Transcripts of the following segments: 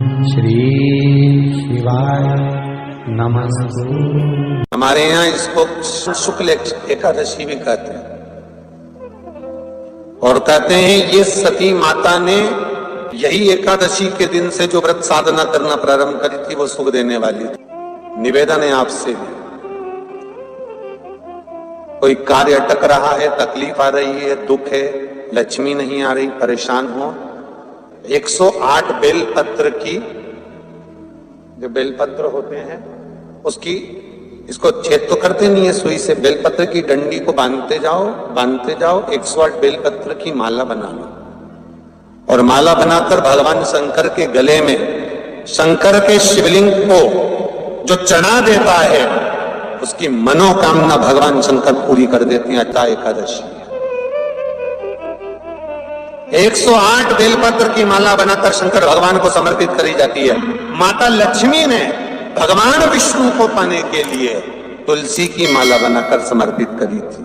श्री शिवाय नमः। हमारे यहाँ इसको शुक्ल एकादशी भी कहते हैं और कहते हैं ये सती माता ने यही एकादशी के दिन से जो व्रत साधना करना प्रारंभ करी थी वो सुख देने वाली थी। निवेदन है आपसे भी, कोई कार्य अटक रहा है, तकलीफ आ रही है, दुख है, लक्ष्मी नहीं आ रही, परेशान हो, 108 बेलपत्र की, जो बेलपत्र होते हैं उसकी, इसको छेद तो करते नहीं है सुई से, बेलपत्र की डंडी को बांधते जाओ 108 बेलपत्र की माला बना लो और माला बनाकर भगवान शंकर के गले में, शंकर के शिवलिंग को जो चढ़ा देता है उसकी मनोकामना भगवान शंकर पूरी कर देते हैं। अट्ठा एकादशी 108 बेलपत्र की माला बनाकर शंकर भगवान को समर्पित करी जाती है। माता लक्ष्मी ने भगवान विष्णु को पाने के लिए तुलसी की माला बनाकर समर्पित करी थी,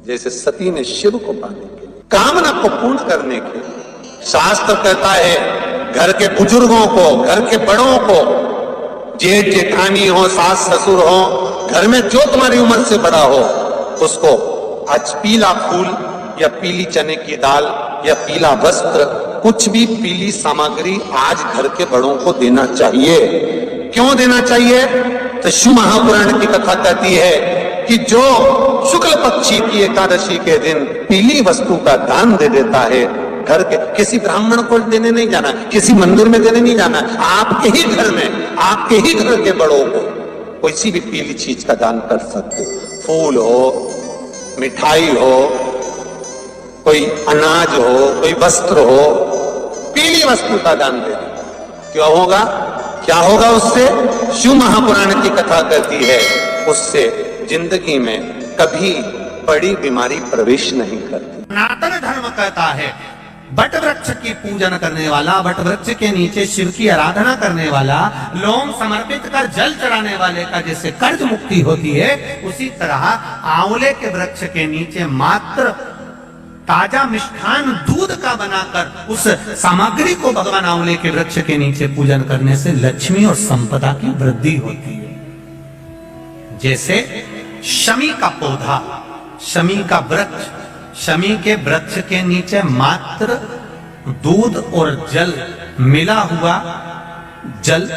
जैसे सती ने शिव को पाने के लिए, कामना को पूर्ण करने के लिए। शास्त्र कहता है घर के बुजुर्गों को, घर के बड़ों को, जेठ जेठानी हो, सास ससुर हो, घर में जो तुम्हारी उम्र से बड़ा हो, उसको आज पीला फूल या पीली चने की दाल या पीला वस्त्र, कुछ भी पीली सामग्री आज घर के बड़ों को देना चाहिए। क्यों देना चाहिए? तो शिव महापुराण की कथा कहती है कि जो शुक्ल पक्षी की एकादशी के दिन पीली वस्तु का दान दे देता है, घर के किसी ब्राह्मण को देने नहीं जाना, किसी मंदिर में देने नहीं जाना, आपके ही घर में, आपके ही घर के बड़ों को कोई भी पीली चीज का दान कर सकते। फूल हो, मिठाई हो, कोई अनाज हो, कोई वस्त्र हो, पीली वस्तु का दान दे दे। क्यों होगा? क्या होगा उससे? शिव महापुराण की कथा कहती है उससे जिंदगी में कभी बड़ी बीमारी प्रवेश नहीं करती। सनातन धर्म कहता है बट वृक्ष की पूजन करने वाला, बट वृक्ष के नीचे शिव की आराधना करने वाला, लोम समर्पित कर जल चढ़ाने वाले का जैसे कर्ज मुक्ति होती है, उसी तरह आंवले के वृक्ष के नीचे मात्र ताजा मिष्ठान दूध का बनाकर उस सामग्री को भगवान आंवले के वृक्ष के नीचे पूजन करने से लक्ष्मी और संपदा की वृद्धि होती है। जैसे शमी का पौधा, शमी का वृक्ष, शमी के वृक्ष के नीचे मात्र दूध और जल मिला हुआ जल,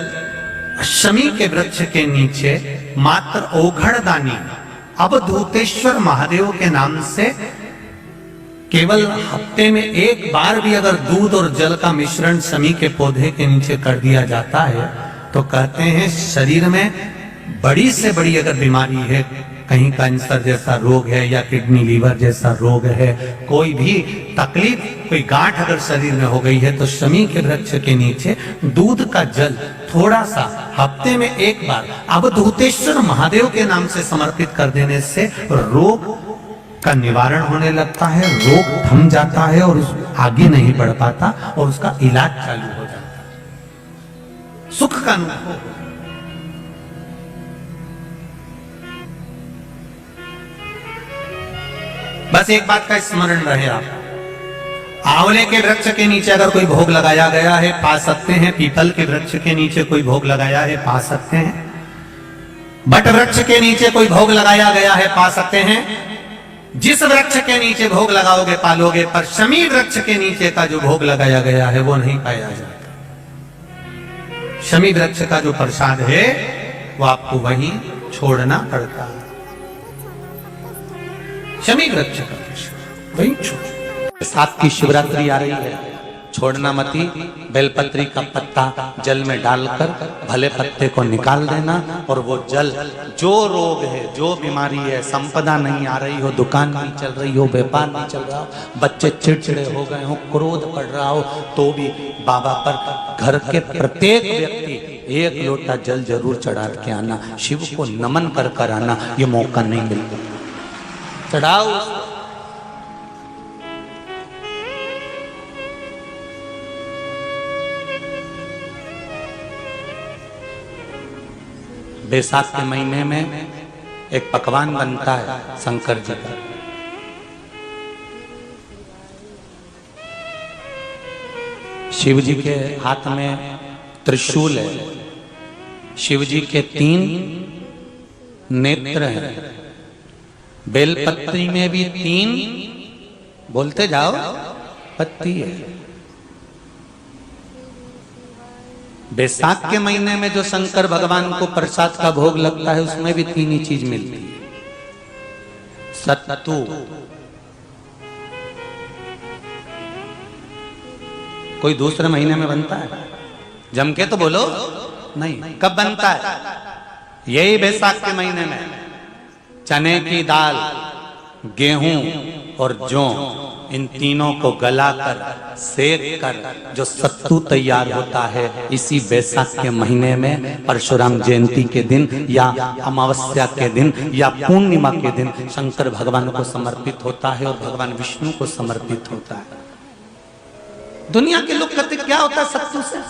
शमी के वृक्ष के नीचे मात्र ओघड़दानी अवधूतेश्वर महादेव के नाम से केवल हफ्ते में एक बार भी अगर दूध और जल का मिश्रण शमी के पौधे के नीचे कर दिया जाता है तो कहते हैं शरीर में बड़ी से बड़ी अगर बीमारी है, कहीं कैंसर जैसा रोग है या किडनी लीवर जैसा रोग है, कोई भी तकलीफ, कोई गांठ अगर शरीर में हो गई है, तो शमी के वृक्ष के नीचे दूध का जल थोड़ा सा हफ्ते में एक बार अवधूतेश्वर महादेव के नाम से समर्पित कर देने से रोग का निवारण होने लगता है, रोग थम जाता है और आगे नहीं बढ़ पाता और उसका इलाज चालू हो जाता है, सुख का अनुभव। बस एक बात का स्मरण रहे, आप आंवले के वृक्ष के नीचे अगर कोई भोग लगाया गया है पा सकते हैं, पीपल के वृक्ष के नीचे कोई भोग लगाया है पा सकते हैं, बट वृक्ष के नीचे कोई भोग लगाया गया है पा सकते हैं। जिस वृक्ष के नीचे भोग लगाओगे पालोगे, पर शमी वृक्ष के नीचे का जो भोग लगाया गया है वो नहीं पाया जाता। शमी वृक्ष का जो प्रसाद है वो आपको वहीं छोड़ना पड़ता है। शमी वृक्ष का प्रसाद वहीं छोड़। साथ की शिवरात्रि आ रही है, छोड़ना मती। बेलपत्री का पत्ता जल में डालकर भले पत्ते को निकाल देना और वो जल, जो रोग है, जो बीमारी है, संपदा नहीं आ रही हो, दुकान नहीं चल रही हो, व्यापार नहीं चल रहा हो, बच्चे चिड़चिड़े हो गए हो, क्रोध पड़ रहा हो, तो भी बाबा पर घर के प्रत्येक व्यक्ति एक लोटा जल जरूर चढ़ा के आना, शिव को नमन कर कर आना। ये मौका नहीं मिलता, चढ़ाओ। बैसाख के महीने में एक पकवान बनता है शंकर जी का, शिव जी के हाथ में त्रिशूल है, शिव जी के 3 नेत्र हैं, बेलपत्री में भी 3, बोलते जाओ, पत्ती है। बैसाख के महीने में जो शंकर भगवान को प्रसाद का भोग लगता है उसमें भी 3 ही चीज मिलती है। सत्तू, कोई दूसरे महीने में बनता है? जम के तो बोलो नहीं। कब बनता है? यही बैसाख के महीने में। चने की दाल, गेहूं और जौ, इन तीनों को गलाकर सेक कर जो सत्तू तैयार होता है, इसी बैसाख के महीने में परशुराम जयंती के दिन या अमावस्या के दिन या पूर्णिमा के दिन शंकर भगवान को समर्पित होता है और भगवान विष्णु को समर्पित होता है। दुनिया के लोग कहते क्या होता है सत्तू से?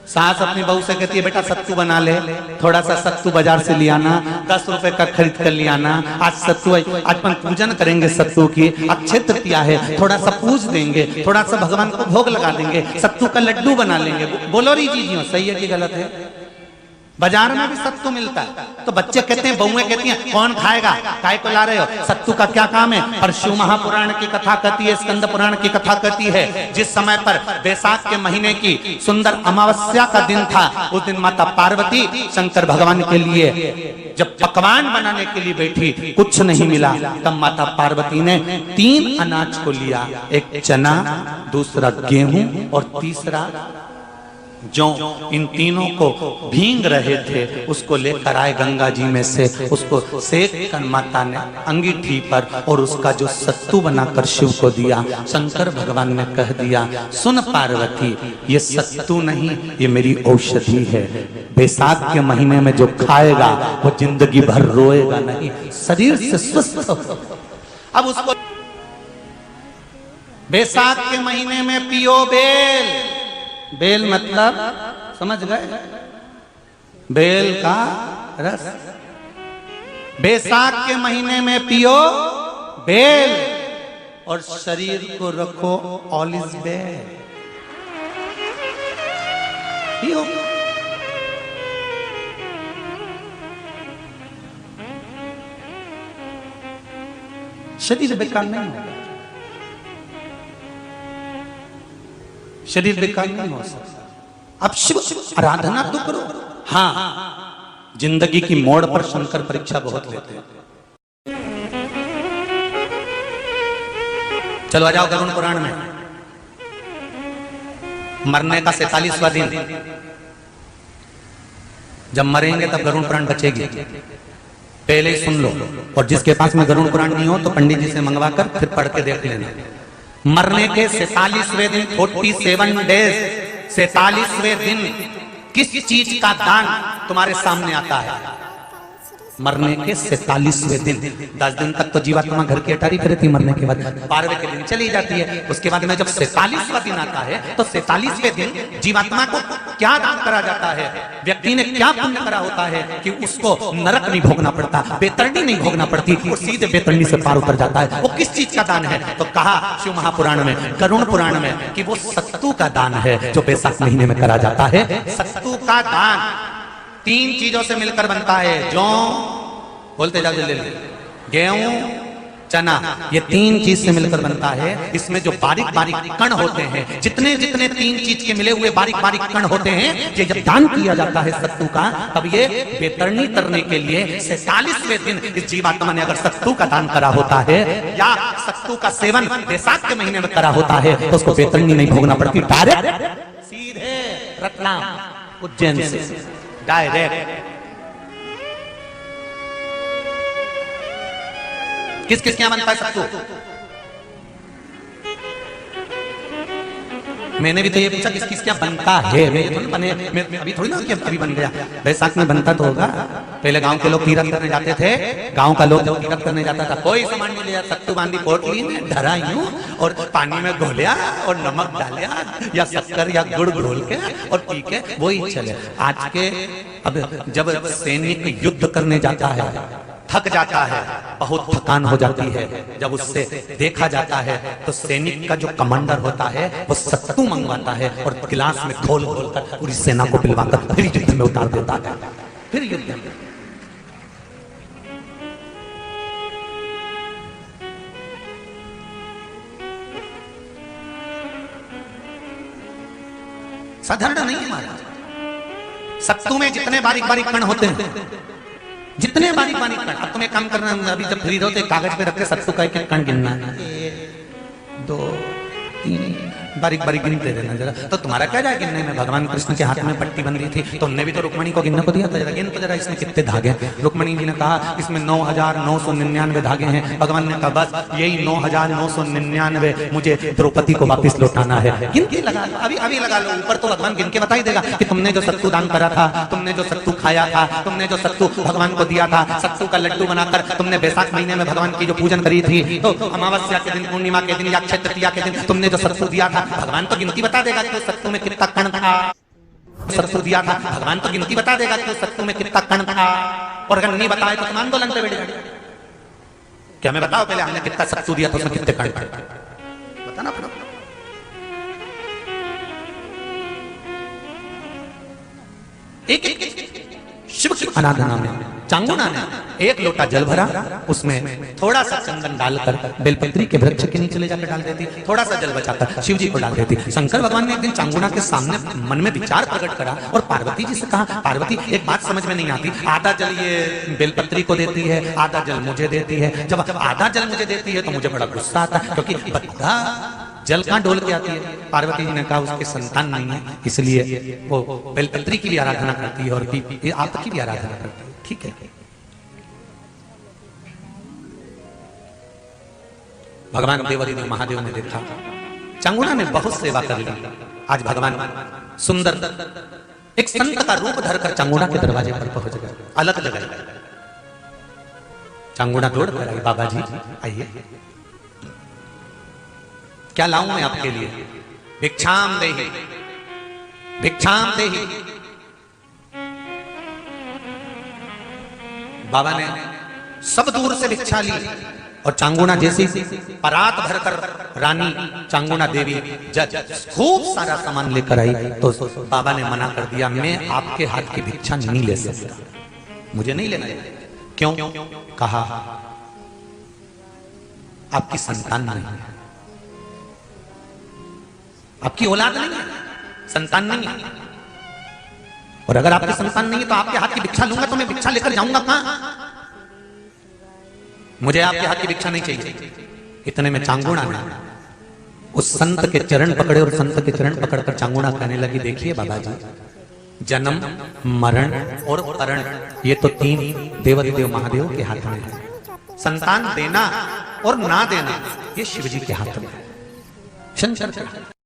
सास अपनी बहू से कहती है बेटा सत्तू बना ले, थोड़ा सा सत्तू बाजार से ले आना, 10 रुपए का खरीद कर ले आना। आज सत्तू, आज अपन पूजन करेंगे सत्तू की, अक्षय तृतीया है, थोड़ा सा पूज देंगे, थोड़ा सा भगवान को भोग लगा देंगे, सत्तू का लड्डू बना लेंगे। बोलो री जी, सही है कि गलत है? बाजार में भी सत्तू मिलता है तो बच्चे कहते हैं, बहुएं कहती हैं कौन खाएगा, काय को ला रहे हो, सत्तू का क्या काम है? पर शिव महापुराण की कथा कहती है, स्कंद पुराण की कथा कहती है, जिस समय पर बैसाख के महीने की सुंदर अमावस्या का दिन था, उस दिन माता पार्वती शंकर भगवान के लिए जब पकवान बनाने के लिए बैठी, कुछ नहीं मिला, तब माता पार्वती ने 3 अनाज को लिया, एक चना, दूसरा गेहूं और तीसरा जो इन तीनों को भींग रहे थे उसको लेकर आए गंगा जी में से, उसको सेक कर माता ने अंगीठी पर और उसका जो सत्तू बनाकर शिव को दिया। शंकर भगवान ने कह दिया, सुन पार्वती, ये सत्तू नहीं, ये मेरी औषधि है। बैसाख के महीने में जो खाएगा वो जिंदगी भर रोएगा नहीं, शरीर से स्वस्थ हो। अब उसको बैसाख के महीने में पियो बेल। बेल मतलब समझ गए? बेल का रस। बैसाख के महीने में पियो बेल और शरीर को रखो ऑलिव बेल। पियो। शरीर बेकार नहीं होगा, शरीर बेकार नहीं हो सकता। अब शिव आराधना तो करो। हाँ, जिंदगी की मोड़ पर शंकर परीक्षा बहुत लेते हैं। चलो आ जाओ गरुड़ पुराण में। मरने का 47वां दिन, जब मरेंगे तब गरुड़ पुराण बचेगी, पहले ही सुन लो। और जिसके पास में गरुड़ पुराण नहीं हो तो पंडित जी से मंगवा कर फिर पढ़ के देख लेना। मरने के 47वें दिन, 47 डेज, 47वें दिन किस चीज का दान तुम्हारे सामने आता है? मरने के 47वें दिन। 10 दिन तक तो जीवात्मा घर की अटारी फिरती, मरने के बाद 12वें के दिन चली जाती है। उसके बाद में जब 47वां दिन आता है तो 47वें दिन जीवात्मा को क्या दान करा जाता है? व्यक्ति ने क्या पुण्य करा होता है कि उसको नरक नहीं भोगना पड़ता, बेतरणी नहीं भोगना पड़ती, वो सीधे बेतरणी से पार उतर जाता है। वो किस चीज का दान है? तो कहा शिव महापुराण में, गरुड़ पुराण में, कि वो सत्तू का दान है जो बैसाख महीने में करा जाता है। सत्तू का दान 3 चीजों से मिलकर बनता है। जौ, बोलते जाओ जल्दी, गेहूं, चना, ये 3 चीज से मिलकर बनता है। इसमें जो बारीक बारीक कण होते हैं, जितने जितने 3 चीज के मिले हुए बारीक बारीक कण होते हैं, ये जब दान किया जाता है सत्तू का, तब ये बेतरणी करने के लिए 47वें दिन इस जीवात्मा ने अगर सत्तू का दान करा होता है या सत्तू का सेवन बैसाख के महीने में करा होता है तो उसको बेतरणी नहीं भोगना पड़ती, डायरेक्ट सीधे रतलाम उज्जैन से डायरेक्ट। किस किस क्या बनता है सत्तू? मैंने भी तो ये पूछा किस किस क्या बनता है। मैं अभी थोड़ी ना कि अभी बन गया, बैसाख में बनता तो होगा। पहले गांव के लोग तीरथ करने जाते थे, गांव का लोग जब तीरथ करने जाता था कोई सामान नहीं लिया, सत्तू बांधी पोटली में धरा यूं और पानी में घोलिया और नमक डालिया या शक्कर या गुड़ घोल के और पी के वो ही चले। आज के अब जब सैनिक युद्ध करने जाता है, थक जाता है, बहुत थकान हो जाती है। जब उससे देखा जाता है तो सैनिक का जो कमांडर होता है वो सत्तू मंगवाता है और गिलास में घोल घोल कर पूरी सेना को पिलवाकर फिर युद्ध में उतार देता है। फिर युद्ध में साधारण नहीं है महाराज। सत्तू में जितने बारीक बारीक कण होते हैं, जितने बारीक बारीक कण, अब तुम्हें काम करना, अभी जब फ्री रहो तो कागज पे रख के सत्तू का एक कण गिनना है, 1 2 3 बारीक बारीक गिनते रहना जरा। तो तुम्हारा क्या जाए गिनने में? भगवान कृष्ण के हाथ में पट्टी बंधी थी तो उनने भी तो रुक्मणी को गिनने को दिया था, जरा गिन तो जरा इसमें कितने धागे। रुक्मणी जी ने कहा इसमें 9,999 धागे हैं। भगवान ने कहा बस यही 9,999 मुझे द्रौपदी को वापस लौटाना है। गिन के लगा लो, अभी लगा लो। ऊपर तो भगवान गिन के बता ही देगा कि तुमने जो सत्तू दान करा था, तुमने जो सत्तू खाया था, तुमने जो सत्तू भगवान को दिया था, सत्तू का लड्डू बनाकर तुमने बैसाख महीने में भगवान की जो पूजन करी थी, तो अमावस्या के दिन, पूर्णिमा के दिन या अक्षय तृतीया के दिन तुमने जो सत्तू दिया था, भगवान तो गिनती बता देगा कि सत्तू में कितना कण था। सत्तू दिया था, भगवान तो गिनती बता देगा कि सत्तू में कितना कण था। और अगर नहीं बताए तो तुम आंदोलन पे बैठ जाओ। क्या मैं बताओ पहले हमने कितना सत्तू दिया था, उसमें कितने कण थे, बताना पड़ेगा। एक शिव की आराधना में चांगुना ने 1 लोटा जल भरा, उसमें थोड़ा सा चंदन डालकर बेलपत्री के वृक्ष के नीचे ले जाकर डाल देती, थोड़ा सा जल बचाकर शिव जी को डाल देती। शंकर भगवान ने एक दिन चांगुना के सामने मन में विचार प्रकट करा और पार्वती जी से कहा, पार्वती एक बात समझ में नहीं आती, आधा जल ये बेलपत्री को देती है, आधा जल मुझे देती है। जब आधा जल मुझे देती है तो मुझे बड़ा गुस्सा आता है, क्योंकि बद्धा जल कहां डोल के आती है। पार्वती जी ने कहा उसके संतान नहीं है, इसलिए वो बेलपत्री की भी आराधना करती है और आपकी भी आराधना करती है। ठीक है, भगवान देवादिदेव महादेव ने देखा चांगुना ने बहुत सेवा कर ली। आज भगवान सुंदर एक संत का रूप धरकर चांगुना के दरवाजे पर पहुंच गए, अलग जगह। चांगुना दौड़ कर आई, बाबा जी आइए, क्या लाऊं मैं आपके लिए? भिक्षाम देहि, भिक्षाम देहि। बाबा ने सब दूर से भिक्षा ली और चांगुना जैसी परात भरकर रानी चांगुना देवी जज खूब सारा सामान लेकर आई तो बाबा ने मना कर दिया, मैं आपके हाथ की भिक्षा नहीं ले सकता, मुझे नहीं लेना। क्यों? कहा आपकी संतान नहीं है, आपकी औलाद नहीं है, संतान नहीं है। और अगर आपकी संतान नहीं है तो आपके हाथ की भिक्षा लूंगा तो मैं भिक्षा लेकर जाऊंगा कहां? मुझे आपके हाथ की भिक्षा नहीं चाहिए। इतने में चांगुना ने उस संत के चरण पकड़े और संत के चरण पकड़कर चांगुना कहने लगी, देखिए बाबा जी, जन्म, मरण और परण ये तो 3 देवादिदेव महादेव के हाथ में है। संतान देना और ना देना ये शिव जी के हाथ में है, शंकर के।